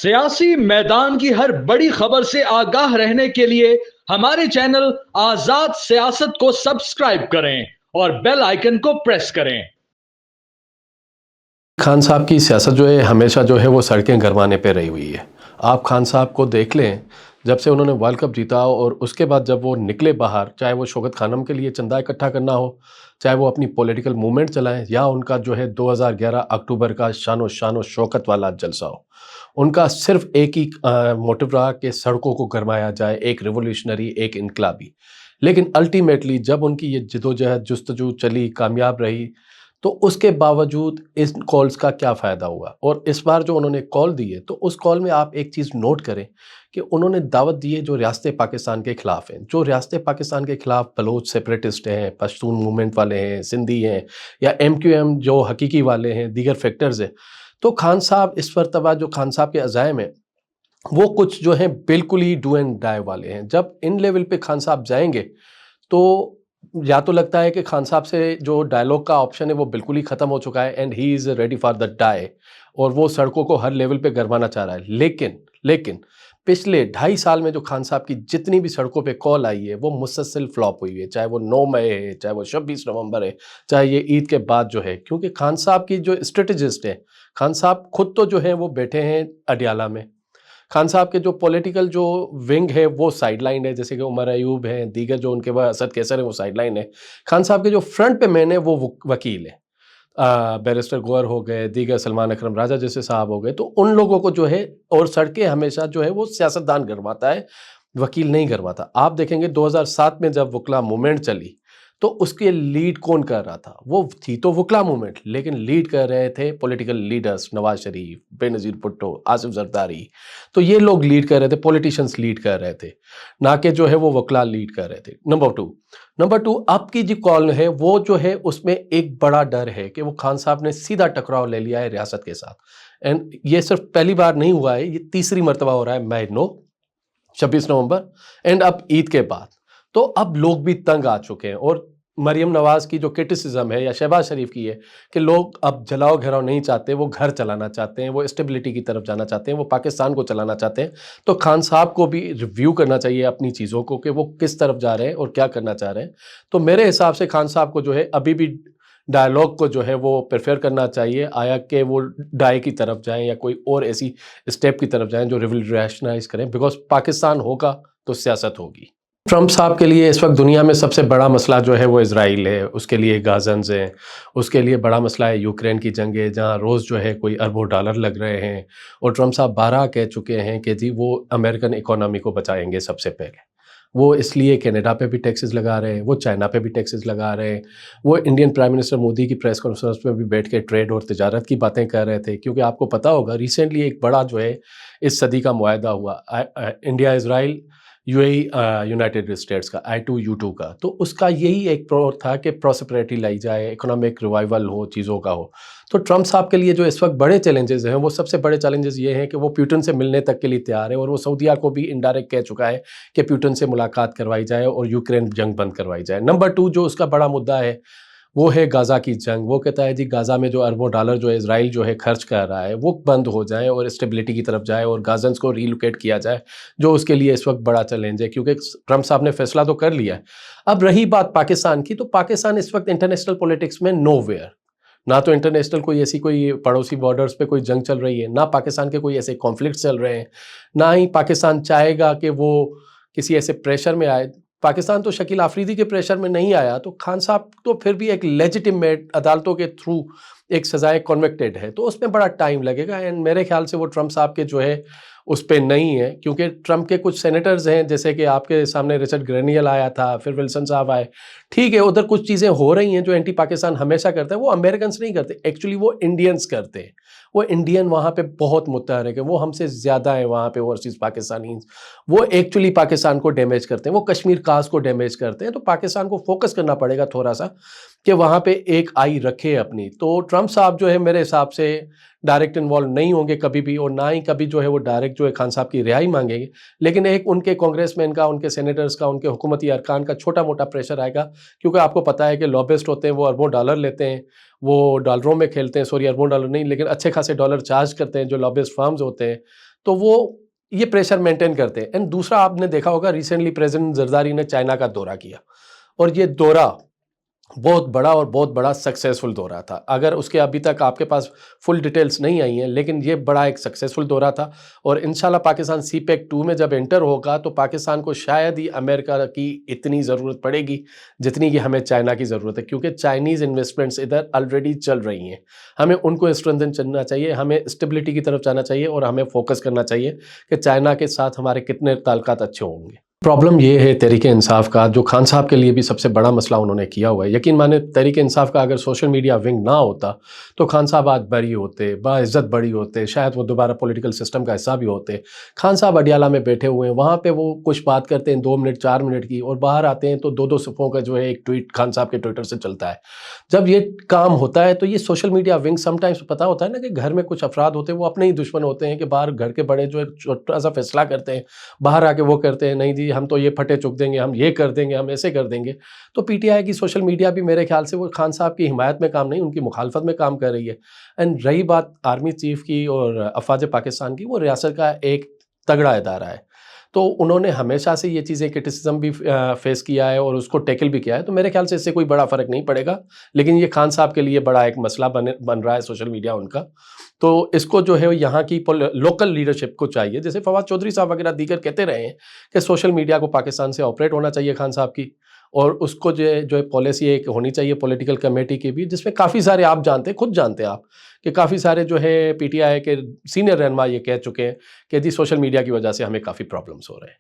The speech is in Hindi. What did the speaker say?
सियासी मैदान की हर बड़ी खबर से आगाह रहने के लिए हमारे चैनल आजाद सियासत को सब्सक्राइब करें और बेल आइकन को प्रेस करें। खान साहब की सियासत जो है हमेशा जो है वो सड़कें गरमाने पे रही हुई है। आप खान साहब को देख लें, जब से उन्होंने वर्ल्ड कप जीता और उसके बाद जब वो निकले बाहर, चाहे वो शौकत खानम के लिए चंदा इकट्ठा करना हो, चाहे वो अपनी पॉलिटिकल मूवमेंट चलाएं, या उनका जो है 2011 अक्टूबर का शानो शौकत वाला जलसा हो, उनका सिर्फ एक ही मोटिव रहा कि सड़कों को गरमाया जाए, एक रिवोल्यूशनरी, एक इनकलाबी। लेकिन अल्टीमेटली जब उनकी ये जिदोजहद जुस्तजू चली, कामयाब रही, तो उसके बावजूद इन कॉल्स का क्या फ़ायदा हुआ। और इस बार जो उन्होंने कॉल दी है, तो उस कॉल में आप एक चीज़ नोट करें कि उन्होंने दावत दी है जो रियासत पाकिस्तान के ख़िलाफ़ हैं, जो रियासत पाकिस्तान के ख़िलाफ़ बलोच सेपरेटिस्ट हैं, पश्तून मूवमेंट वाले हैं, सिंधी हैं, या MQM जो हकीकी वाले हैं, दीगर फैक्टर्स हैं। तो खान साहब इस मरतबा जो खान साहब के अज़ाइम हैं, वो कुछ जो हैं बिल्कुल ही डू एंड डाई वाले हैं। जब इन लेवल पे खान साहब जाएंगे, तो या तो लगता है कि खान साहब से जो डायलॉग का ऑप्शन है वो बिल्कुल ही खत्म हो चुका है, and he is ready for the die, और वो सड़कों को हर लेवल पे गरमाना चाह रहा है। लेकिन पिछले 2.5 साल में जो खान साहब की जितनी भी सड़कों पे कॉल आई है, वो मुसलसल फ्लॉप हुई है। चाहे वो 9 मई है, चाहे वो 26 नवंबर है, चाहे ये ईद के बाद जो है, क्योंकि खान साहब की जो स्ट्रेटजिस्ट है, खान साहब खुद तो जो है वो बैठे हैं अडियाला में। खान साहब के जो पॉलिटिकल जो विंग है वो साइडलाइन है, जैसे कि उमर अयूब हैं, दीगर जो उनके बाद असद कैसर है, वो साइडलाइन है। खान साहब के जो फ्रंट पे मैन है वो वकील है, बैरिस्टर गोवर हो गए, दीगर सलमान अकरम राजा जैसे साहब हो गए। तो उन लोगों को जो है, और सड़कें हमेशा जो है वो सियासतदान गरमाता है, वकील नहीं गरमाता। आप देखेंगे 2007 में जब वकला मूवमेंट चली, तो उसके लीड कौन कर रहा था? वो थी तो वकला मूवमेंट, लेकिन लीड कर रहे थे पॉलिटिकल लीडर्स, नवाज शरीफ, बेनज़ीर भुट्टो, आसिफ जरदारी। तो ये लोग लीड कर रहे थे, पॉलिटिशियंस लीड कर रहे थे, ना कि जो है वो वकला लीड कर रहे थे। नंबर टू, अब की जो कॉल है वो जो है उसमें एक बड़ा डर है कि वो खान साहब ने सीधा टकराव ले लिया है रियासत के साथ। एंड ये सिर्फ पहली बार नहीं हुआ है, ये तीसरी मरतबा हो रहा है। मैं नो 26 नवंबर एंड अब ईद के बाद। तो अब लोग भी तंग आ चुके हैं, और मरियम नवाज की जो क्रिटिसिज्म है, या शहबाज शरीफ की है, कि लोग अब जलाओ घेराव नहीं चाहते, वो घर चलाना चाहते हैं, वो स्टेबिलिटी की तरफ जाना चाहते हैं, वो पाकिस्तान को चलाना चाहते हैं। तो खान साहब को भी रिव्यू करना चाहिए अपनी चीज़ों को कि वो किस तरफ जा रहे हैं और क्या करना चाह रहे हैं। तो मेरे हिसाब से खान साहब को जो है अभी भी डायलॉग को जो है वो प्रेफर करना चाहिए, आया कि वो डाई की तरफ जाएं या कोई और ऐसी स्टेप की तरफ जाएं जो रिवोल्यूशनाइज करें, बिकॉज पाकिस्तान होगा तो सियासत होगी। ट्रंप साहब के लिए इस वक्त दुनिया में सबसे बड़ा मसला जो है वो इजराइल है, उसके लिए गाजन्स हैं, उसके लिए बड़ा मसला है यूक्रेन की जंग है, जहाँ रोज़ जो है कोई अरबों डॉलर लग रहे हैं। और ट्रंप साहब 12 कह चुके हैं कि जी वो अमेरिकन इकोनॉमी को बचाएंगे सबसे पहले। वो इसलिए कनाडा पे भी टैक्सेस लगा रहे हैं, वो चाइना पे भी टैक्सेस लगा रहे हैं, वो इंडियन प्राइम मिनिस्टर मोदी की प्रेस कॉन्फ्रेंस में भी बैठ के ट्रेड और तिजारत की बातें कर रहे थे। क्योंकि आपको पता होगा रिसेंटली एक बड़ा जो है इस सदी का मुआहदा हुआ, India Israel UAE United states का, I2U2 का। तो उसका यही एक प्रो था कि प्रॉस्पेरिटी लाई जाए, इकोनॉमिक रिवाइवल हो, चीज़ों का हो। तो ट्रंप साहब के लिए जो इस वक्त बड़े चैलेंजेस हैं, वो सबसे बड़े चैलेंजेस ये हैं कि वो पुतिन से मिलने तक के लिए तैयार है, और वो सऊदीया को भी इनडायरेक्ट कह चुका है कि पुतिन से मुलाकात करवाई जाए और यूक्रेन जंग बंद करवाई जाए। नंबर 2 जो उसका बड़ा मुद्दा है वो है गाज़ा की जंग। वो कहता है जी गाज़ा में जो अरबों डॉलर जो इजराइल जो है खर्च कर रहा है वो बंद हो जाए और स्टेबिलिटी की तरफ जाए और गाज़न्स को रीलोकेट किया जाए, जो उसके लिए इस वक्त बड़ा चैलेंज है। क्योंकि ट्रंप साहब ने फैसला तो कर लिया है। अब रही बात पाकिस्तान की, तो पाकिस्तान इस वक्त इंटरनेशनल पॉलिटिक्स में नोवेयर, ना तो इंटरनेशनल कोई ऐसी कोई पड़ोसी बॉर्डर्स पे कोई जंग चल रही है, ना पाकिस्तान के कोई ऐसे कॉन्फ्लिक्ट चल रहे हैं, ना ही पाकिस्तान चाहेगा कि वो किसी ऐसे प्रेशर में आए। पाकिस्तान तो शकील आफरीदी के प्रेशर में नहीं आया, तो खान साहब तो फिर भी एक लेजिटिमेट अदालतों के थ्रू एक सजाए कन्विक्टेड है, तो उसमें बड़ा टाइम लगेगा। एंड मेरे ख्याल से वो ट्रंप साहब के जो है उस पर नहीं है, क्योंकि ट्रंप के कुछ सेनेटर्स हैं, जैसे कि आपके सामने रिचर्ड ग्रेनियल आया था, फिर विल्सन साहब आए। ठीक है, उधर कुछ चीज़ें हो रही हैं जो एंटी पाकिस्तान हमेशा करते हैं, वो अमेरिकन नहीं करते, एक्चुअली वो इंडियंस करते हैं। वो इंडियन वहाँ पे बहुत मुतहरक है, वो हमसे ज़्यादा है वहाँ पे ओवरसीज़ पाकिस्तानी। वो एक्चुअली पाकिस्तान को डैमेज करते हैं, वो कश्मीर काज को डैमेज करते हैं। तो पाकिस्तान को फोकस करना पड़ेगा थोड़ा सा कि वहाँ पे एक आई रखे अपनी। तो ट्रंप साहब जो है मेरे हिसाब से डायरेक्ट इन्वॉल्व नहीं होंगे कभी भी, और ना ही कभी जो है वो डायरेक्ट जो है खान साहब की रिहाई मांगेंगे। लेकिन एक उनके कांग्रेसमैन का, उनके सेनेटर्स का, उनके हुकूमती अरकान का छोटा मोटा प्रेशर आएगा, क्योंकि आपको पता है कि लॉबिस्ट होते हैं, वो अरबों डॉलर लेते हैं, वो डॉलरों में खेलते हैं, सॉरी अरबों डॉलर नहीं, लेकिन अच्छे खासे डॉलर चार्ज करते हैं जो लॉबिस्ट फर्म्स होते हैं। तो वो ये प्रेशर मेंटेन करते हैं। एंड दूसरा, आपने देखा होगा रिसेंटली प्रेसिडेंट जरदारी ने चाइना का दौरा किया, और ये दौरा बहुत बड़ा और बहुत बड़ा सक्सेसफुल दौरा था। अगर उसके अभी तक आपके पास फुल डिटेल्स नहीं आई हैं, लेकिन ये बड़ा एक सक्सेसफुल दौरा था। और इंशाल्लाह पाकिस्तान सीपेक 2 में जब एंटर होगा तो पाकिस्तान को शायद ही अमेरिका की इतनी ज़रूरत पड़ेगी जितनी कि हमें चाइना की ज़रूरत है, क्योंकि चाइनीज़ इन्वेस्टमेंट्स इधर ऑलरेडी चल रही हैं। हमें उनको स्ट्रेंथन करना चाहिए, हमें स्टेबिलिटी की तरफ जाना चाहिए, और हमें फोकस करना चाहिए कि चाइना के साथ हमारे कितने ताल्लुकात अच्छे होंगे। प्रॉब्लम ये है तहरीक इंसाफ का, जो खान साहब के लिए भी सबसे बड़ा मसला उन्होंने किया हुआ है। यकीन माने तहरीक इंसाफ का अगर सोशल मीडिया विंग ना होता तो खान साहब आज बरी होते, बाइज्जत बरी होते, शायद वो दोबारा पॉलिटिकल सिस्टम का हिस्सा भी होते। खान साहब अडियाला में बैठे हुए हैं, वहाँ पे वो कुछ बात करते हैं 2 मिनट 4 मिनट की, और बाहर आते हैं तो 2-2 सफ़ों का जो है एक ट्वीट खान साहब के ट्विटर से चलता है। जब ये काम होता है तो ये सोशल मीडिया विंग, समटाइम्स पता होता है ना कि घर में कुछ अफराद होते हैं वो अपने ही दुश्मन होते हैं, कि बाहर घर के बड़े जो है छोटा सा फैसला करते हैं, बाहर आके वो करते हैं, नहीं जी हम तो ये फटे चुक देंगे, हम ये कर देंगे, हम ऐसे कर देंगे। तो पीटीआई की सोशल मीडिया भी मेरे ख्याल से वो खान साहब की हिमायत में काम नहीं, उनकी मुखालफत में काम कर रही है। एंड रही बात आर्मी चीफ की और अफवाज पाकिस्तान की, वो रियासत का एक तगड़ा इदारा है, तो उन्होंने हमेशा से ये चीज़ें क्रिटिसिज्म भी फेस किया है और उसको टैकल भी किया है। तो मेरे ख्याल से इससे कोई बड़ा फ़र्क नहीं पड़ेगा, लेकिन ये खान साहब के लिए बड़ा एक मसला बन रहा है सोशल मीडिया उनका। तो इसको जो है यहाँ की लोकल लीडरशिप को चाहिए, जैसे फवाद चौधरी साहब वगैरह दीगर कहते रहे हैं कि सोशल मीडिया को पाकिस्तान से ऑपरेट होना चाहिए खान साहब की, और उसको जो है पॉलिसी एक होनी चाहिए पॉलिटिकल कमेटी की भी, जिसमें काफ़ी सारे, आप जानते हैं, खुद जानते हैं आप, कि काफ़ी सारे जो है पीटीआई के सीनियर रहनुमा ये कह चुके हैं कि जी सोशल मीडिया की वजह से हमें काफ़ी प्रॉब्लम्स हो रहे हैं।